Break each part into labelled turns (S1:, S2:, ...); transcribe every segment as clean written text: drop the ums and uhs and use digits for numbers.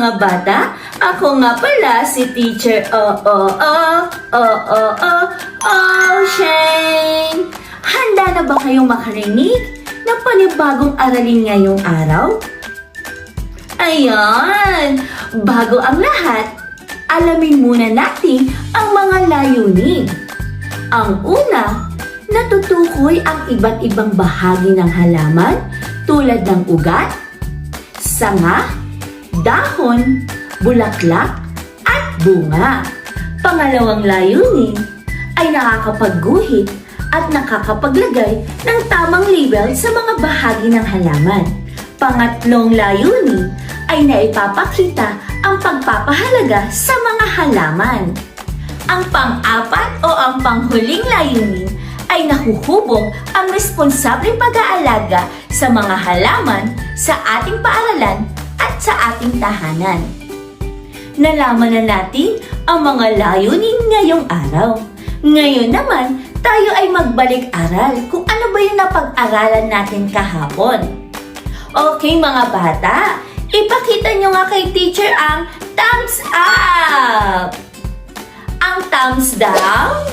S1: mga bata! Ako nga pala si Teacher Shane! Handa na ba kayong makarinig ng panibagong aralin ngayong araw? Ayan! Bago ang lahat, alamin muna natin ang mga layunin. Ang una, natutukoy ang iba't ibang bahagi ng halaman tulad ng ugat, sanga, dahon, bulaklak, at bunga. Pangalawang layunin ay nakakapagguhit at nakakapaglagay ng tamang label sa mga bahagi ng halaman. Pangatlong layunin ay naipapakita ang pagpapahalaga sa mga halaman. Ang pang-apat o ang panghuling layunin ay nahuhubog ang responsableng pag-aalaga sa mga halaman sa ating paaralan at sa ating tahanan. Nalaman na natin ang mga layunin ngayong araw. Ngayon naman, tayo ay magbalik-aral kung ano ba yung napag-aralan natin kahapon. Okay mga bata, ipakita nyo nga kay teacher ang thumbs up! Ang thumbs down?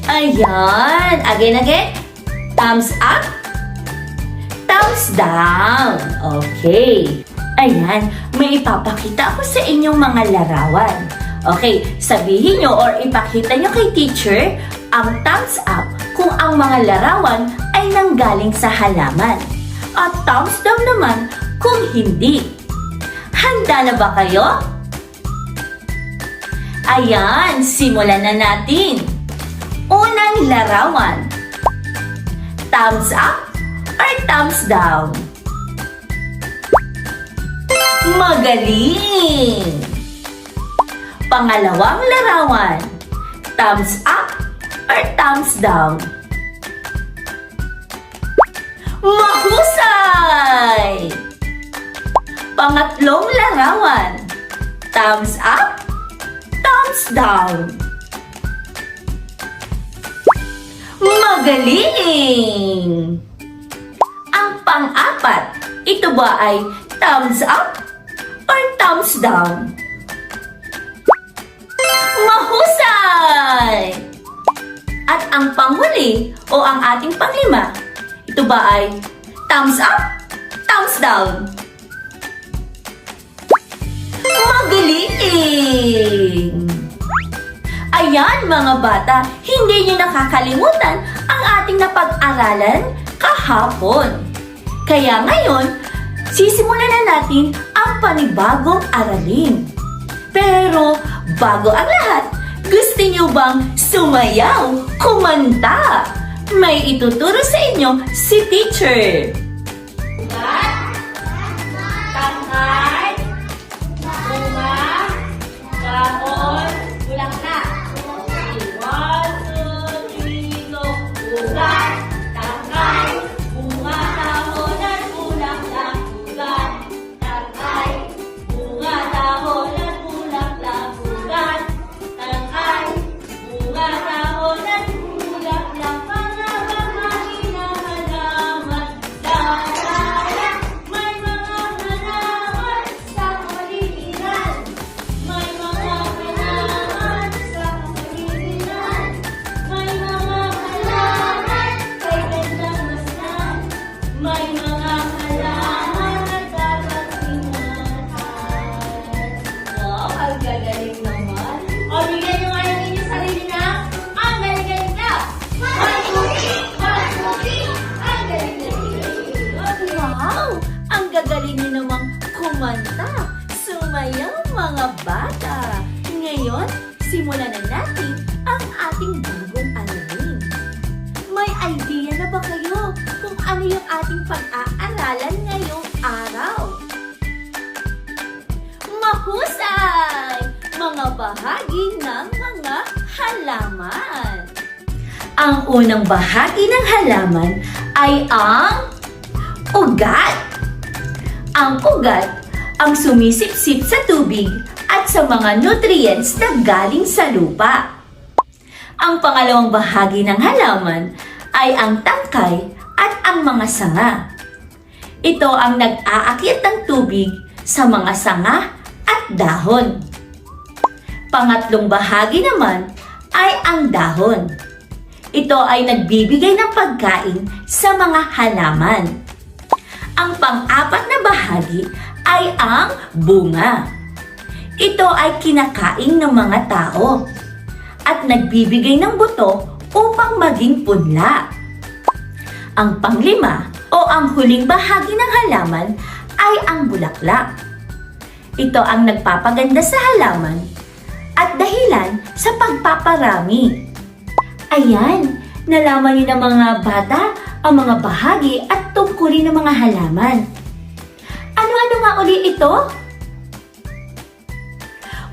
S1: Ayan! Again. Thumbs up. Thumbs down. Okay. Ayan, may ipapakita ako sa inyong mga larawan. Okay, sabihin nyo or ipakita nyo kay teacher ang thumbs up kung ang mga larawan ay nanggaling sa halaman. At thumbs down naman kung hindi. Handa na ba kayo? Ayan, simulan na natin. Unang larawan. Thumbs up or thumbs down? Magaling! Pangalawang larawan. Thumbs up or thumbs down? Mahusay! Pangatlong larawan. Thumbs up, thumbs down? Magaling! Ang pang-apat, ito ba ay thumbs up or thumbs down? Mahusay! At ang panghuli o ang ating panglima, ito ba ay thumbs up, thumbs down? Magaling! Ayan mga bata, hindi nyo nakakalimutan ang ating napag-aralan kahapon. Kaya ngayon, sisimulan na natin ang panibagong aralin. Pero bago ang lahat, gusto nyo bang sumayaw, kumanta? May ituturo sa inyo si teacher. Tangkay, bunga, kahon, bulaklak. 1, 2, 3, go! Ugat, tangkay, bunga, kahon, at bulaklak. Ugat, tangkay, bunga, kahon, at bulaklak. Ugat, tangkay, bunga, kahon, at bulaklak. Mga bahagi ng halaman, daraya, may mga halaman sa kapaligiran. May mga halaman sa kapaligiran. May mga halaman kay gandang masdan. May mga halaman na dapat ingatan. Wow, ang gagaling naman. O, bigyan nyo nga yung inyong sarili na ang galing-galing na. Mabuti! Ang galing-galing. Wow! Ang gagaling nyo namang kumanta. Sumayaw mga bata. Ngayon, simulan na natin ang ating bagong aralin. May idea na ba kayo kung ano yung ating pag-aaralan ngayong araw? Mahusay! Mga bahagi ng mga halaman. Ang unang bahagi ng halaman ay ang ugat. Ang ugat ang sumisipsip sa tubig at sa mga nutrients na galing sa lupa. Ang pangalawang bahagi ng halaman ay ang tangkay at ang mga sanga. Ito ang nag-aakyat ng tubig sa mga sanga at at dahon. Pangatlong bahagi naman ay ang dahon. Ito ay nagbibigay ng pagkain sa mga halaman. Ang pang-apat na bahagi ay ang bunga. Ito ay kinakain ng mga tao at nagbibigay ng buto upang maging punla. Ang panglima o ang huling bahagi ng halaman ay ang bulaklak. Ito ang nagpapaganda sa halaman at dahilan sa pagpaparami. Ayan, nalaman niyo ng mga bata ang mga bahagi at tungkulin ng mga halaman. Ano-ano nga uli ito?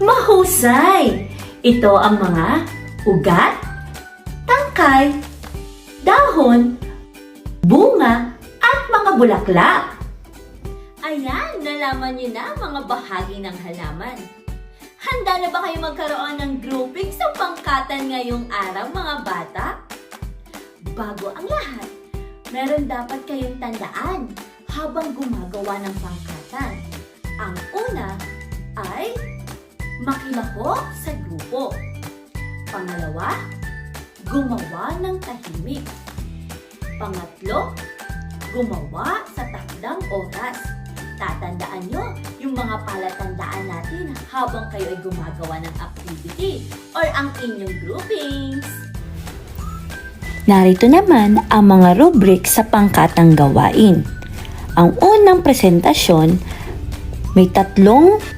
S1: Mahusay! Ito ang mga ugat, tangkay, dahon, bunga, at mga bulaklak. Ayan, nalaman niyo na mga bahagi ng halaman. Handa na ba kayo magkaroon ng grouping sa pangkatan ngayong araw, mga bata? Bago ang lahat, meron dapat kayong tandaan habang gumagawa ng pangkatan. Ang una ay makilahok sa grupo. Pangalawa, gumawa ng tahimik. Pangatlo, gumawa sa takdang oras. Tatandaan nyo yung mga palatandaan natin habang kayo ay gumagawa ng activity or ang inyong groupings.
S2: Narito naman ang mga rubric sa pangkatang gawain. Ang unang presentasyon, may 3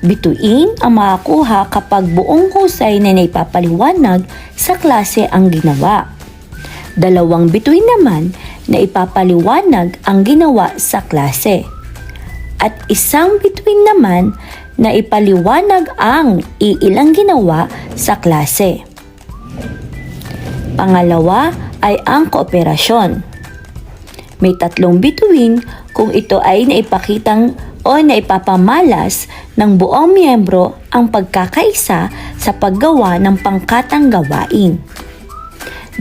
S2: bituin ang makakuha kapag buong husay na naipapaliwanag sa klase ang ginawa. 2 bituin naman na ipapaliwanag ang ginawa sa klase. At 1 bituin naman na ipaliwanag ang iilang ginawa sa klase. Pangalawa ay ang kooperasyon. May 3 bituin kung ito ay naipakitang o naipapamalas ng buong miyembro ang pagkakaisa sa paggawa ng pangkatang gawain.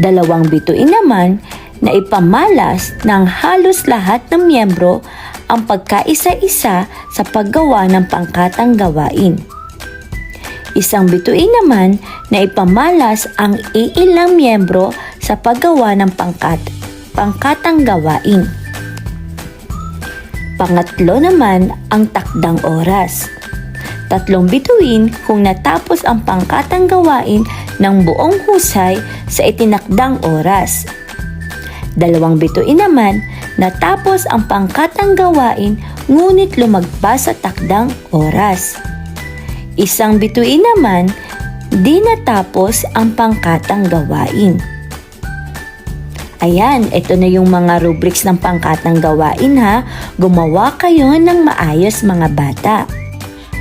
S2: 2 bituin naman na ipamalas ng halos lahat ng miyembro ang pagkaisa-isa sa paggawa ng pangkatang gawain. 1 bituin naman na ipamalas ang iilang miyembro sa paggawa ng pangkatang gawain. Pangatlo naman ang takdang oras. 3 bituin kung natapos ang pangkatang gawain ng buong husay sa itinakdang oras. 2 bituin naman natapos ang pangkatang gawain ngunit lumagpas sa takdang oras. 1 bituin naman di natapos ang pangkatang gawain. Ayan, ito na yung mga rubrics ng pangkatang gawain ha. Gumawa kayo ng maayos, mga bata.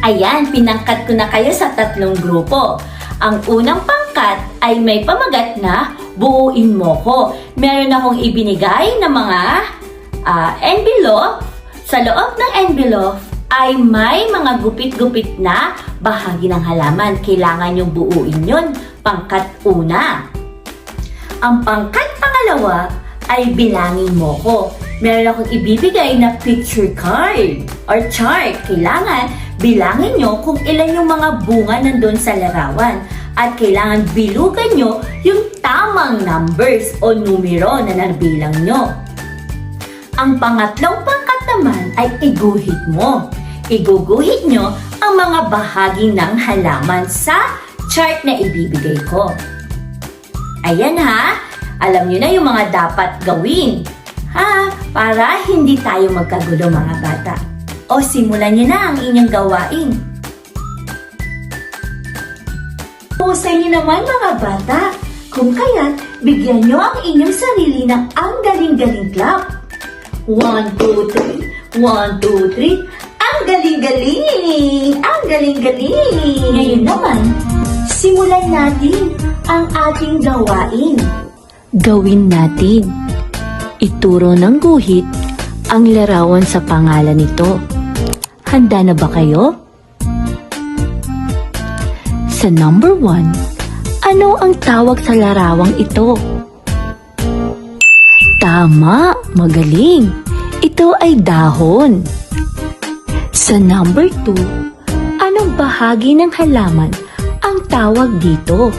S1: Ayan, pinangkat ko na kayo sa 3 grupo. Ang unang pangkat ay may pamagat na buuin mo ko. Meron akong ibinigay na mga envelope. Sa loob ng envelope ay may mga gupit-gupit na bahagi ng halaman. Kailangan yung buuin yun. Pangkat una. Ang pangkat pangalawa ay bilangin mo ko. Meron akong ibibigay na picture card or chart. Kailangan bilangin nyo kung ilan yung mga bunga nandun sa larawan. At kailangan bilugan nyo yung tamang numbers o numero na nabilang nyo. Ang pangatlong pangkat naman ay iguhit mo. Iguguhit nyo ang mga bahagi ng halaman sa chart na ibibigay ko. Ayan ha, alam nyo na yung mga dapat gawin. Ha, para hindi tayo magkagulo, mga bata. O simulan nyo na ang inyong gawain. Pusay nyo naman, mga bata. Kung kaya't, bigyan nyo ang inyong sarili ng ang galing-galing clap. 1, 2, 3. 1, 2, 3. Ang galing-galing! Ang galing-galing! Ngayon naman, simulan natin ang ating gawain.
S2: Gawin natin. Ituro ng guhit ang larawan sa pangalan nito. Handa na ba kayo? Sa number 1, ano ang tawag sa larawang ito? Tama, magaling. Ito ay dahon. Sa number 2, anong bahagi ng halaman ang tawag dito?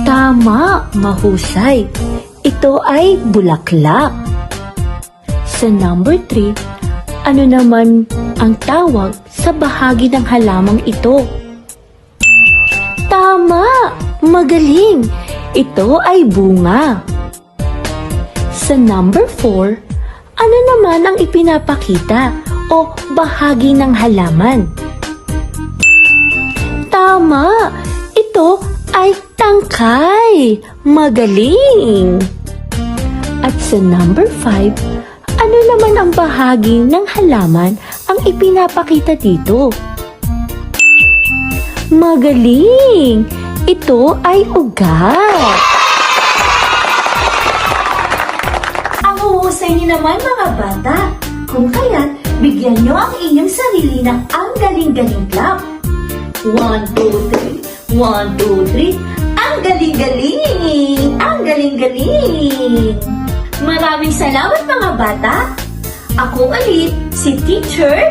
S2: Tama, mahusay. Ito ay bulaklak. Sa number 3, ano naman ang tawag sa bahagi ng halamang ito? Tama, magaling. Ito ay bunga. Sa number 4, ano naman ang ipinapakita o bahagi ng halaman? Tama, ito ay tangkay. Magaling! At sa number 5, ano naman ang bahagi ng halaman ang ipinapakita dito? Magaling! Ito ay ugat.
S1: Ang huhusay niyo naman mga bata. Kung kaya't, bigyan niyo ang inyong sarili ng ang galing-galing clap. 1, 2, 3. 1, 2, 3. Ang galing-galing! Ang galing-galing! Maraming salamat mga bata. Ako ulit, si Teacher.